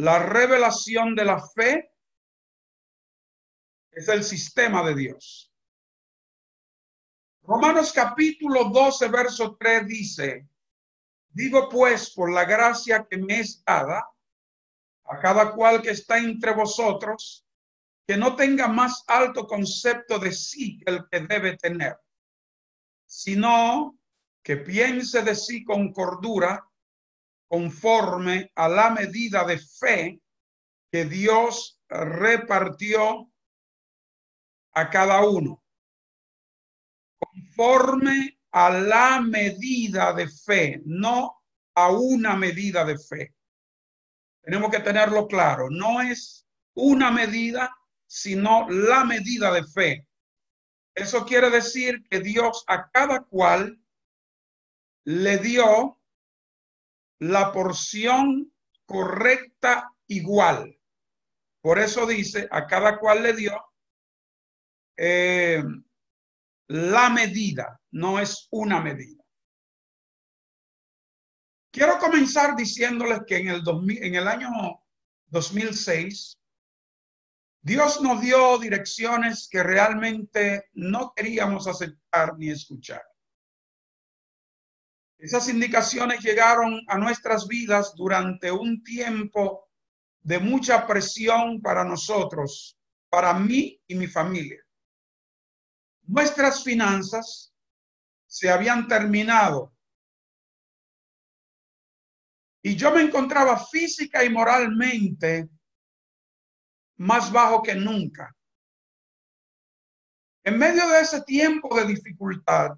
La revelación de la fe es el sistema de Dios. Romanos capítulo 12, verso 3 dice: digo pues, por la gracia que me es dada, a cada cual que está entre vosotros, que no tenga más alto concepto de sí que el que debe tener, sino que piense de sí con cordura, conforme a la medida de fe que Dios repartió a cada uno. Conforme a la medida de fe, no a una medida de fe. Tenemos que tenerlo claro. No es una medida, sino la medida de fe. Eso quiere decir que Dios a cada cual le dio la porción correcta igual. Por eso dice, a cada cual le dio la medida, no es una medida. Quiero comenzar diciéndoles que en el año 2006, Dios nos dio direcciones que realmente no queríamos aceptar ni escuchar. Esas indicaciones llegaron a nuestras vidas durante un tiempo de mucha presión para nosotros, para mí y mi familia. Nuestras finanzas se habían terminado y yo me encontraba física y moralmente más bajo que nunca. En medio de ese tiempo de dificultad,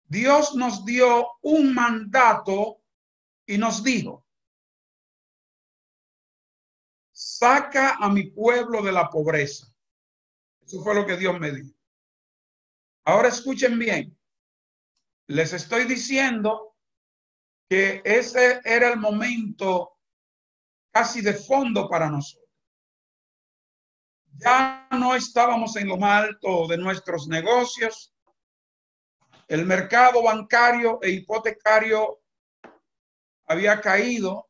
Dios nos dio un mandato y nos dijo: saca a mi pueblo de la pobreza. Eso fue lo que Dios me dijo. Ahora escuchen bien. Les estoy diciendo que ese era el momento casi de fondo para nosotros. Ya no estábamos en lo más alto de nuestros negocios. El mercado bancario e hipotecario había caído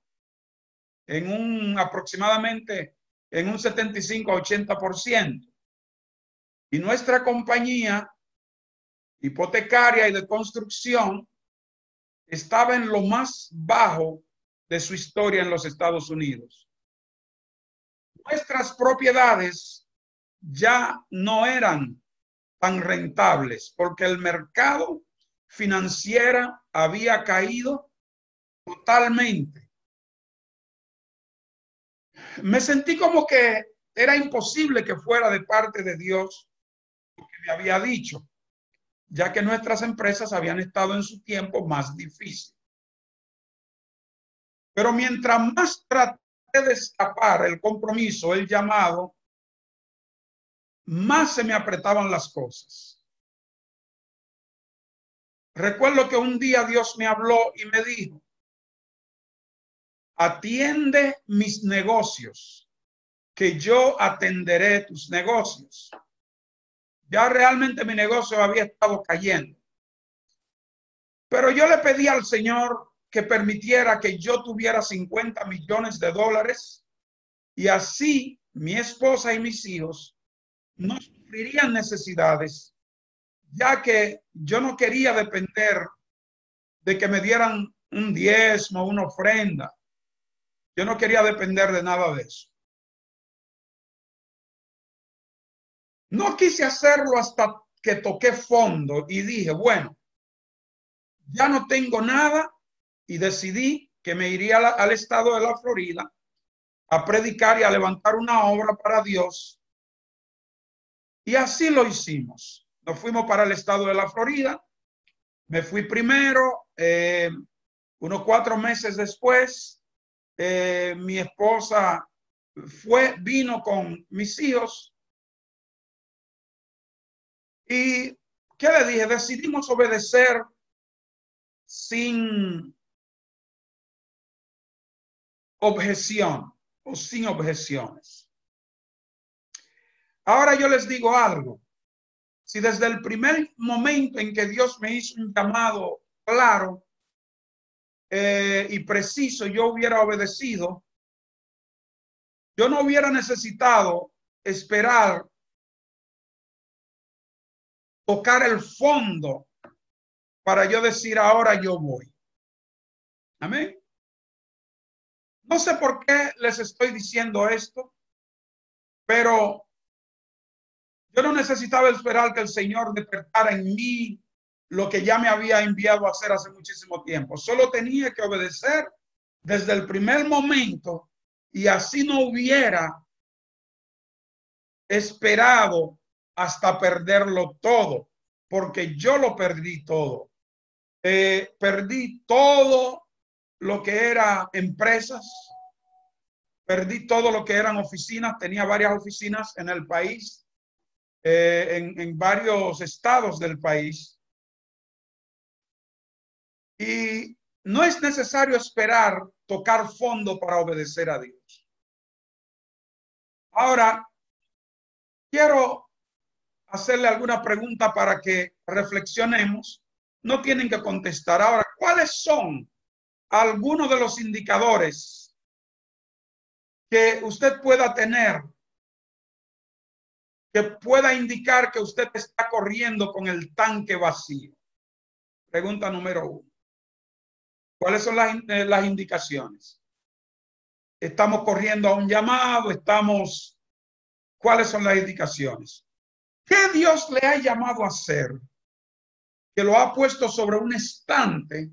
en aproximadamente en un 75 a 80%. Y nuestra compañía hipotecaria y de construcción estaba en lo más bajo de su historia en los Estados Unidos. Nuestras propiedades ya no eran tan rentables porque el mercado financiero había caído totalmente. Me sentí como que era imposible que fuera de parte de Dios lo que me había dicho, ya que nuestras empresas habían estado en su tiempo más difícil. Pero mientras más traté de escapar el compromiso, el llamado, más se me apretaban las cosas. Recuerdo que un día Dios me habló y me dijo: atiende mis negocios, que yo atenderé tus negocios. Ya realmente mi negocio había estado cayendo. Pero yo le pedí al Señor que permitiera que yo tuviera 50 millones de dólares y así mi esposa y mis hijos no sufrirían necesidades, ya que yo no quería depender de que me dieran un diezmo, una ofrenda. Yo no quería depender de nada de eso. No quise hacerlo hasta que toqué fondo y dije, bueno, ya no tengo nada, y decidí que me iría al estado de la Florida a predicar y a levantar una obra para Dios. Y así lo hicimos. Nos fuimos para el estado de la Florida. Me fui primero. Unos 4 meses después, mi esposa vino con mis hijos. ¿Y qué le dije? Decidimos obedecer sin objeción o sin objeciones. Ahora yo les digo algo. Si desde el primer momento en que Dios me hizo un llamado claro y preciso, yo hubiera obedecido, yo no hubiera necesitado esperar tocar el fondo para yo decir ahora yo voy. Amén. No sé por qué les estoy diciendo esto, pero yo no necesitaba esperar que el Señor despertara en mí lo que ya me había enviado a hacer hace muchísimo tiempo. Solo tenía que obedecer desde el primer momento y así no hubiera esperado hasta perderlo todo, porque yo lo perdí todo. Perdí todo lo que era empresas, perdí todo lo que eran oficinas, tenía varias oficinas en el país, en varios estados del país. Y no es necesario esperar tocar fondo para obedecer a Dios. Ahora, quiero hacerle alguna pregunta para que reflexionemos. No tienen que contestar. Ahora, ¿cuáles son algunos de los indicadores que usted pueda tener que pueda indicar que usted está corriendo con el tanque vacío? Pregunta número 1. ¿Cuáles son las indicaciones? ¿Estamos corriendo a un llamado? ¿Cuáles son las indicaciones? ¿Qué Dios le ha llamado a hacer? Que lo ha puesto sobre un estante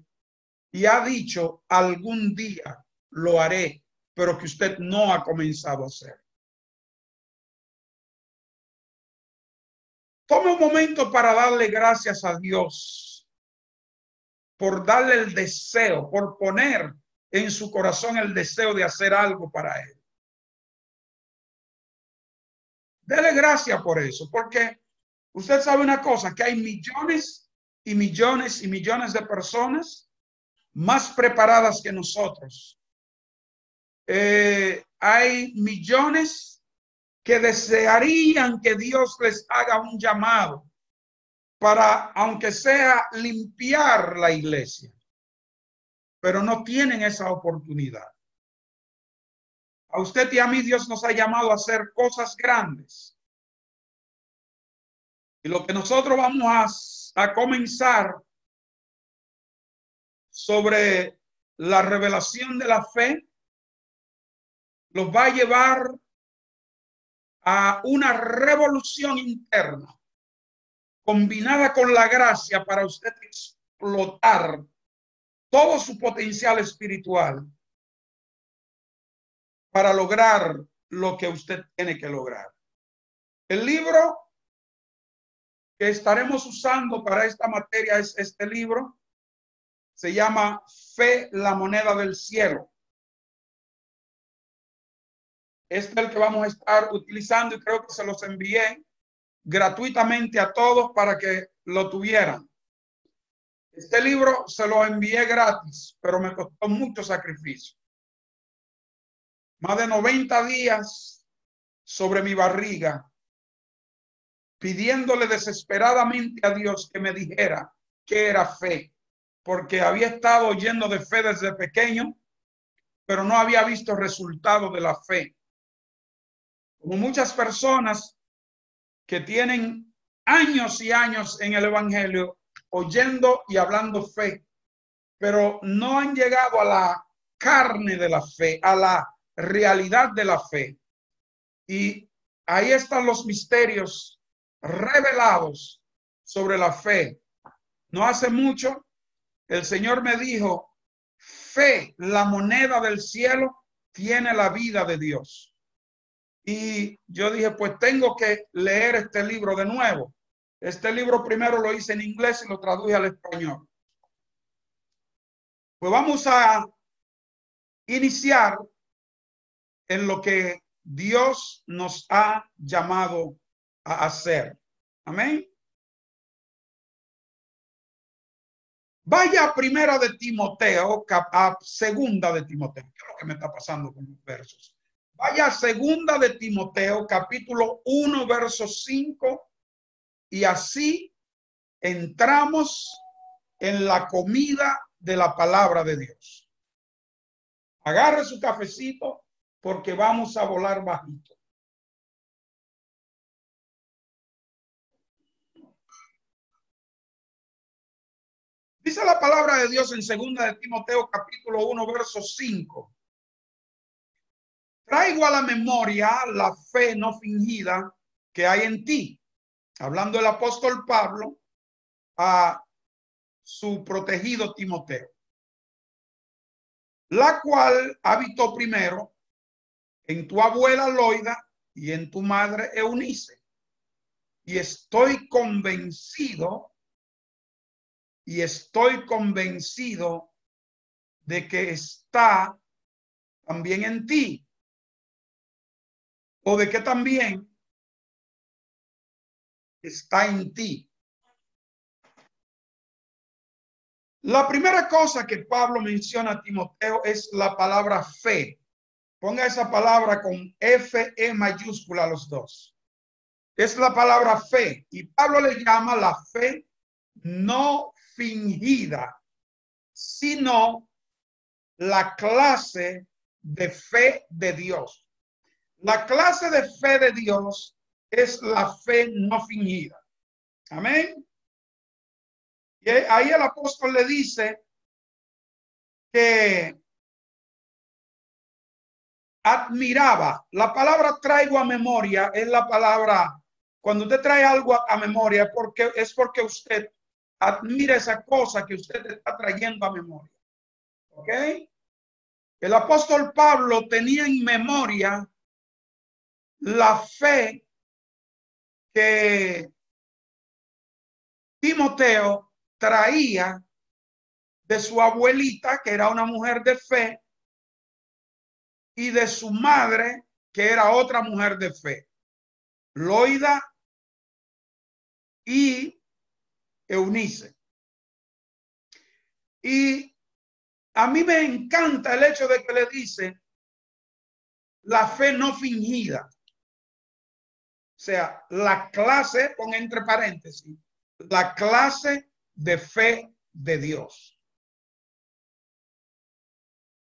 y ha dicho, algún día lo haré, pero que usted no ha comenzado a hacer. Tome un momento para darle gracias a Dios por darle el deseo, por poner en su corazón el deseo de hacer algo para Él. Dele gracias por eso, porque usted sabe una cosa, que hay millones y millones y millones de personas más preparadas que nosotros. Hay millones que desearían que Dios les haga un llamado para, aunque sea, limpiar la iglesia, pero no tienen esa oportunidad. A usted y a mí Dios nos ha llamado a hacer cosas grandes. Y lo que nosotros vamos a comenzar sobre la revelación de la fe los va a llevar a una revolución interna combinada con la gracia para usted explotar todo su potencial espiritual para lograr lo que usted tiene que lograr. El libro que estaremos usando para esta materia es este libro. Se llama Fe, la moneda del cielo. Este es el que vamos a estar utilizando y creo que se los envié gratuitamente a todos para que lo tuvieran. Este libro se lo envié gratis, pero me costó mucho sacrificio. Más de 90 días sobre mi barriga, pidiéndole desesperadamente a Dios que me dijera qué era fe, porque había estado oyendo de fe desde pequeño, pero no había visto resultados de la fe. Como muchas personas que tienen años y años en el evangelio, oyendo y hablando fe, pero no han llegado a la carne de la fe, a la realidad de la fe. Y ahí están los misterios revelados sobre la fe. No hace mucho, el Señor me dijo, fe, la moneda del cielo, tiene la vida de Dios. Y yo dije, pues tengo que leer este libro de nuevo. Este libro primero lo hice en inglés y lo traduje al español. Pues vamos a iniciar en lo que Dios nos ha llamado a hacer. Amén. Vaya a primera de Timoteo, a segunda de Timoteo. ¿Qué es lo que me está pasando con los versos? Vaya a segunda de Timoteo, capítulo 1, verso 5, y así entramos en la comida de la palabra de Dios. Agarre su cafecito, porque vamos a volar bajito. Dice la palabra de Dios en 2 de Timoteo capítulo 1 verso 5. Traigo a la memoria la fe no fingida que hay en ti. Hablando el apóstol Pablo a su protegido Timoteo, la cual habitó primero en tu abuela Loida y en tu madre Eunice. Y estoy convencido de que está también en ti, o de que también está en ti. La primera cosa que Pablo menciona a Timoteo es la palabra fe. Ponga esa palabra con F-E mayúscula los dos. Es la palabra fe. Y Pablo le llama la fe no fingida, sino la clase de fe de Dios. La clase de fe de Dios es la fe no fingida. Amén. Y ahí el apóstol le dice que admiraba. La palabra traigo a memoria es la palabra, cuando usted trae algo a memoria, es porque usted admira esa cosa que usted está trayendo a memoria. ¿Ok? El apóstol Pablo tenía en memoria la fe que Timoteo traía de su abuelita, que era una mujer de fe, y de su madre, que era otra mujer de fe, Loida y Eunice. Y a mí me encanta el hecho de que le dice la fe no fingida. O sea, la clase, pon entre paréntesis, la clase de fe de Dios.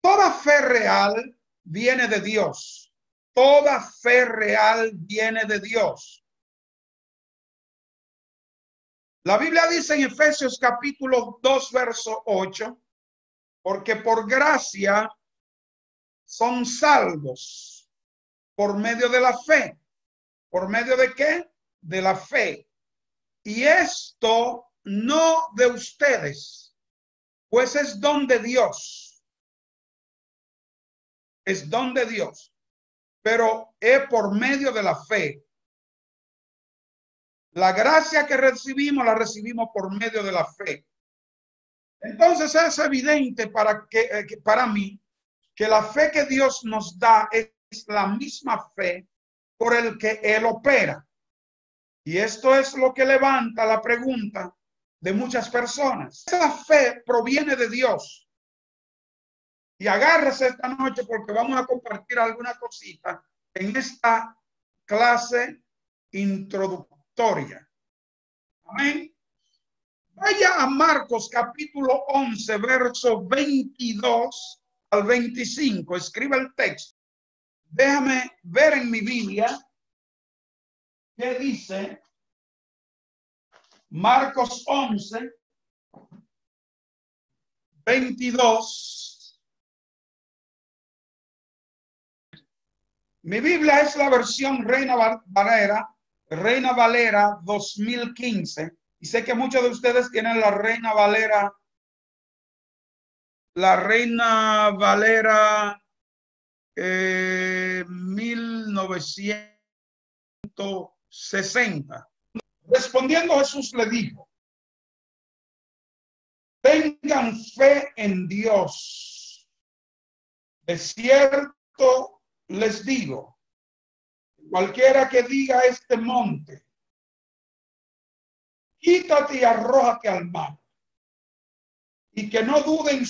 Toda fe real viene de Dios. Toda fe real viene de Dios. La Biblia dice en Efesios capítulo 2, verso 8, porque por gracia son salvos por medio de la fe. ¿Por medio de qué? De la fe. Y esto no de ustedes, pues es don de Dios. Es don de Dios. Pero es por medio de la fe. La gracia que recibimos, la recibimos por medio de la fe. Entonces es evidente para mí que la fe que Dios nos da es la misma fe por el que Él opera. Y esto es lo que levanta la pregunta de muchas personas. Esa fe proviene de Dios. Y agárrese esta noche porque vamos a compartir alguna cosita en esta clase introductoria. Amén. Vaya a Marcos capítulo 11, verso 22 al 25. Escriba el texto. Déjame ver en mi Biblia qué dice Marcos 11, 22. Mi Biblia es la versión Reina Valera 2015. Y sé que muchos de ustedes tienen la Reina Valera 1960. Respondiendo Jesús le dijo: tengan fe en Dios. De cierto les digo, cualquiera que diga a este monte, quítate y arrójate al mar, y que no duden